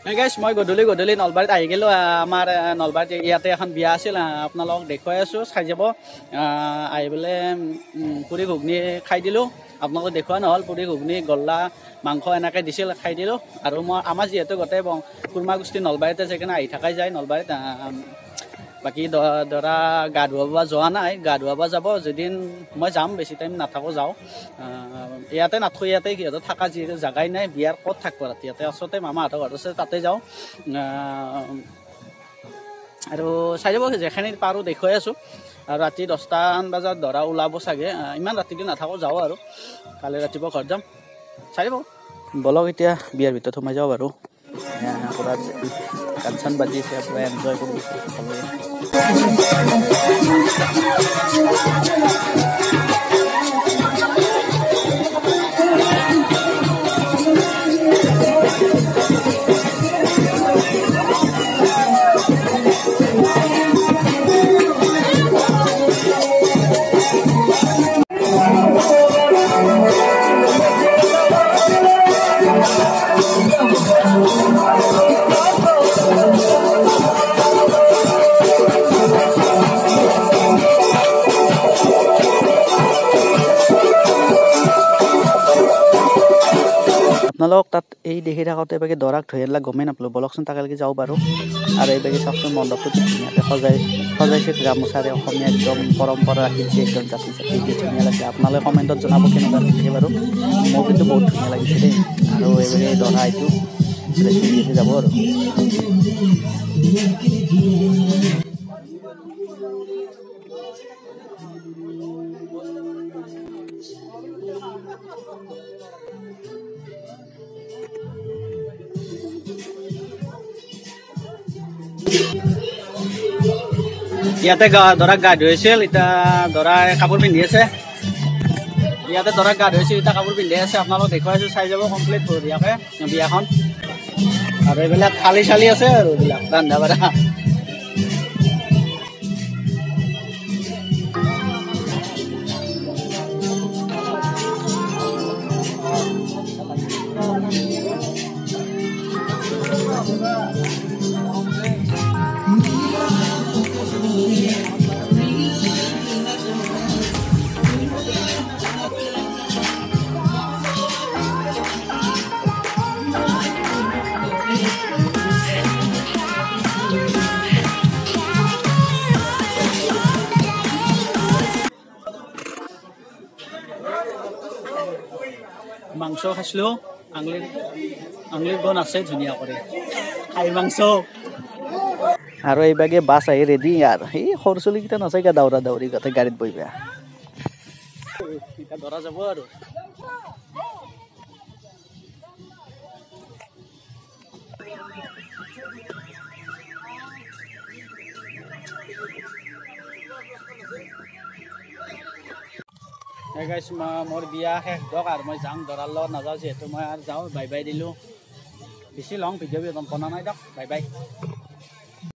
গাইছ মই গধূলি নলবাৰীত আহি গ'লোঁ আমাৰ নলবাৰীত ইয়াতে এখন বিয়া আছিল আপোনালোকক দেখুৱাই আছোঁ চাই যাব আহি পেলাই পুৰি ঘুগনি খাই দিলোঁ আপোনালোকক দেখুওৱা নহ'ল পুৰি ঘুগনি গল্লা মাংস এনেকৈ দিছিল খাই দিলোঁ আৰু মই আমাৰ যিহেতু গোটেই কুৰ্মা গোষ্ঠী নলবাৰীতে সেইকাৰণে আহি থাকাই যায় নলবাৰীত বাকী দৰা গা ধুৱাব যোৱা নাই গা ধুৱাব যাব যদিন মই যাম বেছি টাইম নাথাকোঁ যাওঁ ইয়াতে নাথাকোঁ ইয়াতে সিহঁতৰ থকা যিহেতু জাগাই নাই বিয়াৰ ক'ত থাকিব ৰাতি ইয়াতে ওচৰতে মামাহঁতৰ ঘৰ আছে তাতে যাওঁ আৰু চাই যাব যেইখিনি পাৰোঁ দেখুৱাই আছোঁ আৰু ৰাতি 10টামান বজাত দৰা ওলাব চাগে ইমান ৰাতিটো নাথাকোঁ যাওঁ আৰু কালি ৰাতিপুৱা ঘৰত যাম চাই যাব বলক এতিয়া বিয়াৰ ভিতৰত সোমাই যাওঁ বাৰু পূৰা গান চান বাজি আছে পূৰা এনজয় কৰি আপোনালোক তাত এই দেখি থাকোঁতে এবাগে দৰাক ধৰি আনিলে গমেই নাপালোঁ বলকচোন তালৈকে যাওঁ বাৰু আৰু এইবাগে চাওকচোন মণ্ডপটো ধুনীয়াকৈ সজাইছে গামোচাৰে অসমীয়া একদম পৰম্পৰা ৰাখিছে একদম জাতি দি ধুনীয়া লাগিছে আপোনালোকে কমেণ্টত জনাব কেনেকুৱা লাগিছে বাৰু মোৰ কিন্তু বহুত ধুনীয়া লাগিছে দেই আৰু এইবাগে দৰা এইটো ৰেচিপি যাব আৰু ইয়াতে দৰাক গা ধুৱাইছিল এতিয়া দৰাই কাপোৰ পিন্ধি আছে ইয়াতে দৰাক গা ধুৱাইছিল এতিয়া কাপোৰ পিন্ধি আছে আপোনালোক দেখুৱাইছোঁ চাই যাব কমপ্লিট বঢ়িয়াকৈ বিয়াখন আৰু এইবিলাক থালি চালি আছে আৰু এইবিলাক ৰন্ধা বঢ়া মাংস খাইছিলোঁ আঙুলিৰ বন আছে ধুনীয়া কৰে খাই মাংস আৰু এইবাগে বাছ আহি ৰেডি আৰু সেই সৰু চলিকেইটা নাচাইগা দাউৰা দাউৰি গোটেই গাড়ীত বহিবা এতিয়া দৰা যাব আৰু গাইছ মোৰ বিয়া শেষ দিয়ক আৰু মই যাম দৰাৰ লগত নাযাওঁ যিহেতু মই আৰু যাওঁ বাই বাই দিলোঁ বেছি লং ভিডিঅ' বনা নাই দিয়ক বাই বাই